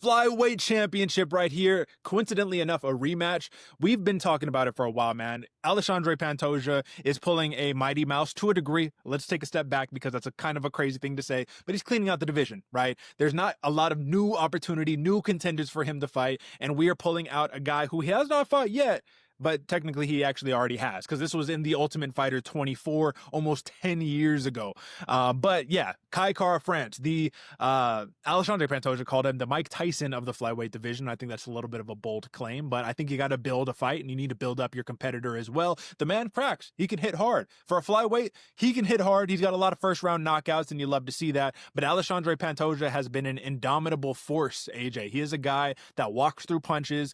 Flyweight championship right here. Coincidentally enough, a rematch. We've been talking about it for a while, man. Alexandre Pantoja is pulling a Mighty Mouse to a degree. Let's take a step back because that's a kind of a crazy thing to say, but he's cleaning out the division, right? There's not a lot of new opportunity, new contenders for him to fight, and we are pulling out a guy who he has not fought yet, but technically he actually already has, because this was in the Ultimate Fighter 24 almost 10 years ago. But yeah, Kai Kara-France, the Alexandre Pantoja called him the Mike Tyson of the flyweight division. I think that's a little bit of a bold claim, but I think you got to build a fight and you need to build up your competitor as well. The man cracks. He can hit hard. For a flyweight, he can hit hard. He's got a lot of first round knockouts and you love to see that. But Alexandre Pantoja has been an indomitable force, AJ. He is a guy that walks through punches,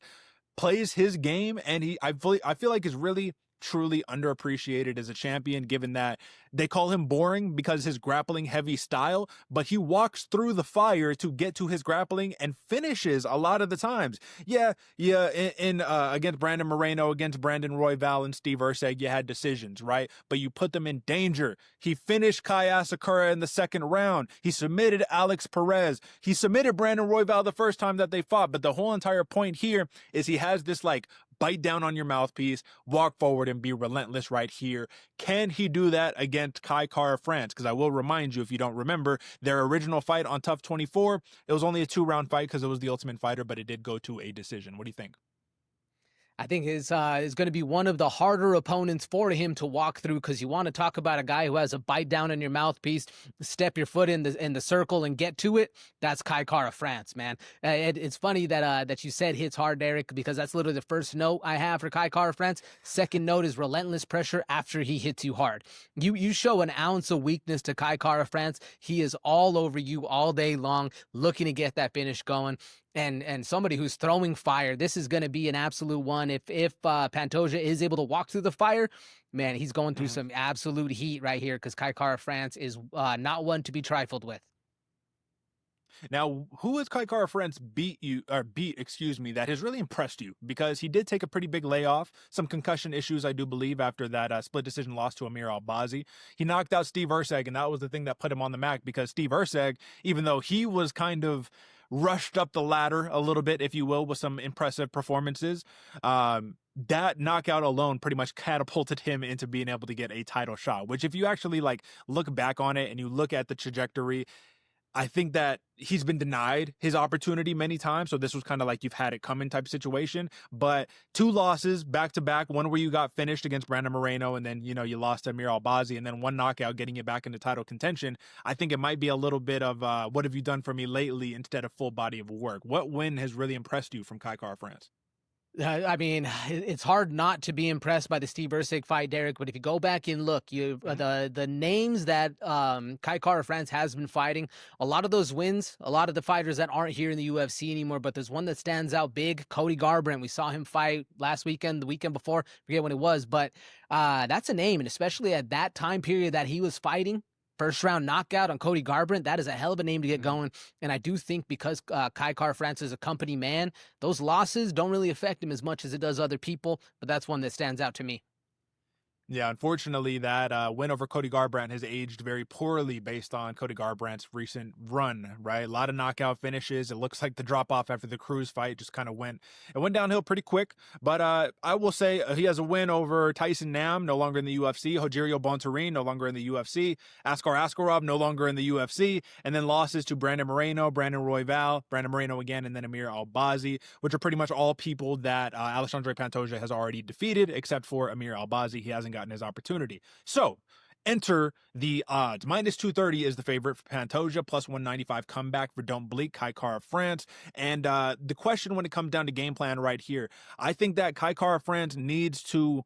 plays his game, and I feel like is really truly underappreciated as a champion, given that they call him boring because his grappling heavy style, but he walks through the fire to get to his grappling and finishes a lot of the times. Yeah, in against Brandon Moreno, against Brandon Royval and Steve Erceg, you had decisions, right? But you put them in danger. He finished Kai Asakura in the second round. He submitted Alex Perez. He submitted Brandon Royval the first time that they fought, but the whole entire point here is he has this like bite down on your mouthpiece, walk forward and be relentless right here. Can he do that against Kai Kara-France? Because I will remind you, if you don't remember, their original fight on Tough 24, it was only a 2-round fight because it was the Ultimate Fighter, but it did go to a decision. What do you think? I think is going to be one of the harder opponents for him to walk through, because you want to talk about a guy who has a bite down in your mouthpiece, step your foot in the circle and get to it. That's Kai Kara-France, man. It's funny that you said hits hard, Derek, because that's literally the first note I have for Kai Kara-France. Second note is relentless pressure after he hits you hard. You show an ounce of weakness to Kai Kara-France, he is all over you all day long, looking to get that finish going. And somebody who's throwing fire, this is going to be an absolute one. If Pantoja is able to walk through the fire, man, he's going through some absolute heat right here, because Kai Kara-France is not one to be trifled with. Now, who has Kai Kara-France beat, that has really impressed you? Because he did take a pretty big layoff, some concussion issues, I do believe, after that split decision loss to Amir Albazi. He knocked out Steve Erceg, and that was the thing that put him on the map, because Steve Erceg, even though he was kind of rushed up the ladder a little bit, if you will, with some impressive performances, that knockout alone pretty much catapulted him into being able to get a title shot, which if you actually like look back on it and you look at the trajectory, I think that he's been denied his opportunity many times. So this was kind of like you've had it coming type situation. But 2 losses back to back, one where you got finished against Brandon Moreno, and then, you know, you lost to Amir Albazi, and then 1 knockout getting you back into title contention. I think it might be a little bit of what have you done for me lately instead of full body of work. What win has really impressed you from Kai Kara-France? I mean, it's hard not to be impressed by the Steve Erceg fight, Derek. But if you go back and look, the names that Kai Kara-France has been fighting, a lot of those wins, a lot of the fighters that aren't here in the UFC anymore. But there's one that stands out big, Cody Garbrandt. We saw him fight last weekend, the weekend before, forget when it was, but that's a name, and especially at that time period that he was fighting. First round knockout on Cody Garbrandt, that is a hell of a name to get going. And I do think because Kai Kara-France is a company man, those losses don't really affect him as much as it does other people, but that's one that stands out to me. Yeah, unfortunately, that win over Cody Garbrandt has aged very poorly based on Cody Garbrandt's recent run, right? A lot of knockout finishes. It looks like the drop-off after the Cruz fight just kind of went downhill pretty quick. But I will say he has a win over Tyson Nam, no longer in the UFC. Rogerio Bontorin, no longer in the UFC. Askar Askarov, no longer in the UFC. And then losses to Brandon Moreno, Brandon Royval, Brandon Moreno again, and then Amir Albazi, which are pretty much all people that Alexandre Pantoja has already defeated, except for Amir Albazi. He hasn't gotten his opportunity. So enter the odds. -230 is the favorite for Pantoja, +195 comeback for Don't Bleak, Kai Kara-France. And the question when it comes down to game plan right here, I think that Kai Kara-France needs to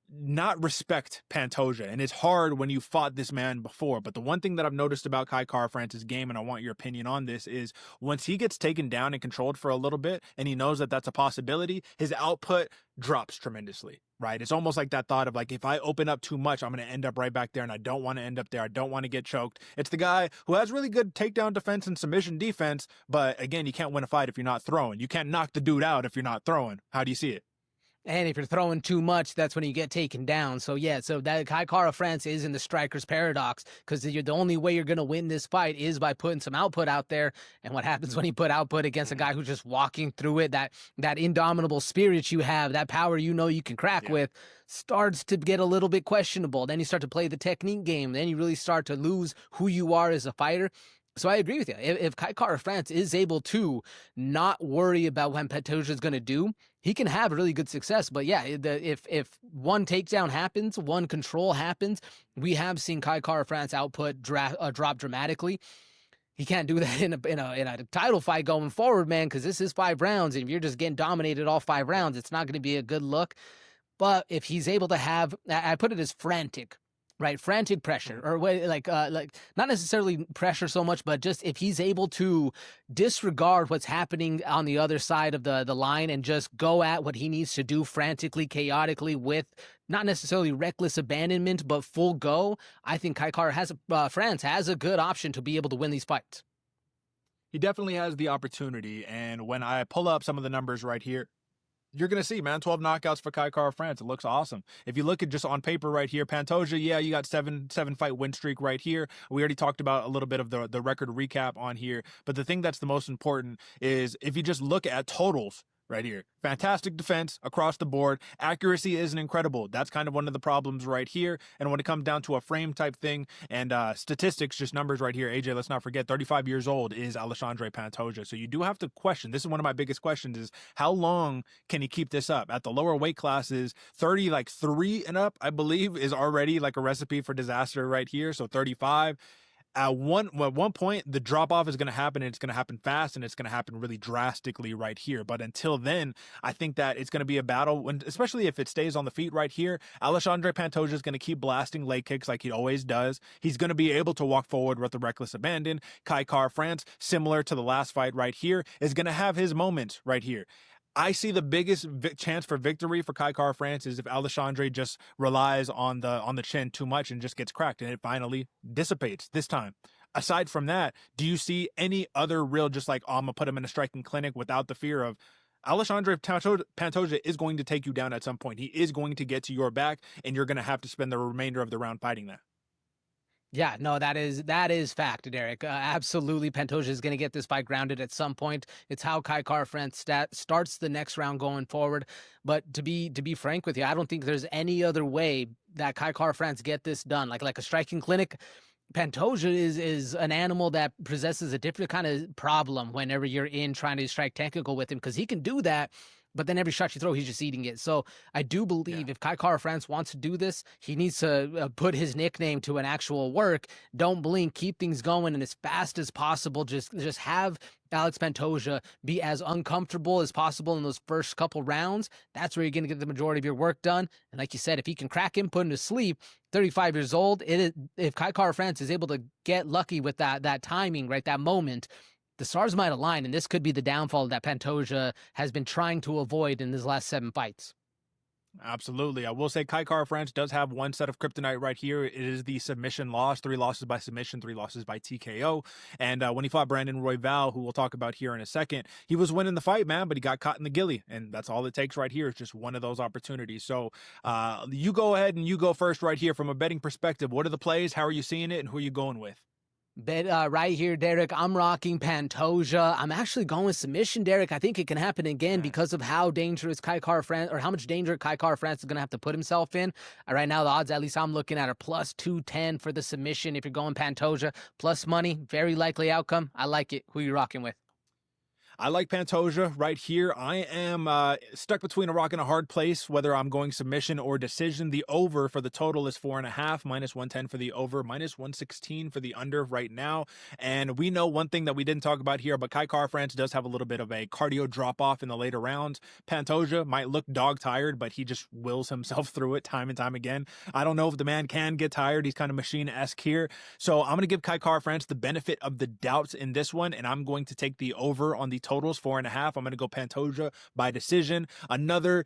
not respect Pantoja, and it's hard when you fought this man before. But the one thing that I've noticed about Kai Kara-France's game, and I want your opinion on this, is once he gets taken down and controlled for a little bit, and he knows that that's a possibility, his output drops tremendously, right? It's almost like that thought of like, if I open up too much, I'm going to end up right back there, and I don't want to end up there. I don't want to get choked. It's the guy who has really good takedown defense and submission defense, but again, you can't win a fight if you're not throwing. You can't knock the dude out if you're not throwing. How do you see it? And if you're throwing too much, that's when you get taken down. So yeah, so that Kai Kara France is in the striker's paradox, because the only way you're gonna win this fight is by putting some output out there. And what happens when you put output against a guy who's just walking through it, that indomitable spirit you have, that power you can crack with, starts to get a little bit questionable. Then you start to play the technique game. Then you really start to lose who you are as a fighter. So I agree with you. If Kai Kara France is able to not worry about what Pantoja is going to do, he can have really good success. But yeah, if one takedown happens, one control happens, we have seen Kai Kara France output drop dramatically. He can't do that in a title fight going forward, man, because this is 5 rounds, and if you're just getting dominated all 5 rounds, it's not going to be a good look. But if he's able to have, I put it as frantic. Right, frantic pressure, or like not necessarily pressure so much, but just if he's able to disregard what's happening on the other side of the line and just go at what he needs to do frantically, chaotically, with not necessarily reckless abandonment, but full go, I think Kai Kara France has a good option to be able to win these fights. He definitely has the opportunity, and when I pull up some of the numbers right here, you're going to see, man, 12 knockouts for Kai Kara France. It looks awesome. If you look at just on paper right here, Pantoja, yeah, you got seven fight win streak right here. We already talked about a little bit of the record recap on here. But the thing that's the most important is if you just look at totals right here, fantastic defense across the board. Accuracy isn't incredible. That's kind of one of the problems right here. And when it comes down to a frame type thing and statistics, just numbers right here, AJ, let's not forget, 35 years old is Alexandre Pantoja. So you do have to question. This is one of my biggest questions, is how long can he keep this up? At the lower weight classes, 33 and up, I believe, is already like a recipe for disaster right here. So 35. At one point, the drop off is going to happen, and it's going to happen fast, and it's going to happen really drastically right here. But until then, I think that it's going to be a battle, when, especially if it stays on the feet right here. Alexandre Pantoja is going to keep blasting leg kicks like he always does. He's going to be able to walk forward with the reckless abandon. Kai Kara France, similar to the last fight right here, is going to have his moments right here. I see the biggest chance for victory for Kai Kara France is if Alexandre just relies on the chin too much and just gets cracked, and it finally dissipates this time. Aside from that, do you see any other real, just like, oh, I'm going to put him in a striking clinic without the fear of Alexandre Pantoja is going to take you down at some point. He is going to get to your back, and you're going to have to spend the remainder of the round fighting that. Yeah, no, that is fact, Derek. Absolutely, Pantoja is going to get this fight grounded at some point. It's how Kai Kara France starts the next round going forward. But to be frank with you, I don't think there's any other way that Kai Kara France get this done. Like a striking clinic, Pantoja is an animal that possesses a different kind of problem whenever you're in trying to strike technical with him, because he can do that, but then every shot you throw, he's just eating it. So I do believe if Kai Kara France wants to do this, he needs to put his nickname to an actual work. Don't blink, keep things going, and as fast as possible, just have Alex Pantoja be as uncomfortable as possible in those first couple rounds. That's where you're going to get the majority of your work done. And like you said, if he can crack him, put him to sleep, 35 years old, if Kai Kara France is able to get lucky with that timing, right, that moment, the stars might align, and this could be the downfall that Pantoja has been trying to avoid in his last 7 fights. Absolutely. I will say Kai Kara France does have one set of kryptonite right here. It is the submission loss, 3 losses by submission, 3 losses by TKO. And when he fought Brandon Royval, who we'll talk about here in a second, he was winning the fight, man, but he got caught in the gilly. And that's all it takes right here. It's just one of those opportunities. So you go ahead and you go first right here from a betting perspective. What are the plays? How are you seeing it? And who are you going with? Bet right here, Derek. I'm rocking Pantoja. I'm actually going with submission, Derek. I think it can happen again because of how dangerous Kai Kara France, or how much danger Kai Kara France is going to have to put himself in. Right now, the odds, at least I'm looking at, are plus 210 for the submission. If you're going Pantoja, plus money, very likely outcome. I like it. Who are you rocking with? I like Pantoja right here. I am stuck between a rock and a hard place, whether I'm going submission or decision. The over for the total is 4.5, minus 110 for the over, minus 116 for the under right now. And we know one thing that we didn't talk about here, but Kai Kara France does have a little bit of a cardio drop-off in the later rounds. Pantoja might look dog-tired, but he just wills himself through it time and time again. I don't know if the man can get tired. He's kind of machine-esque here. So I'm going to give Kai Kara France the benefit of the doubts in this one, and I'm going to take the over on the totals, 4.5. I'm going to go Pantoja by decision. Another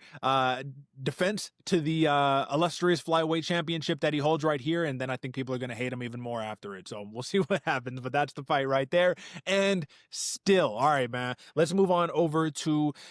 defense to the illustrious flyweight championship that he holds right here, and then I think people are going to hate him even more after it. So we'll see what happens, but that's the fight right there. And still, all right, man, let's move on over to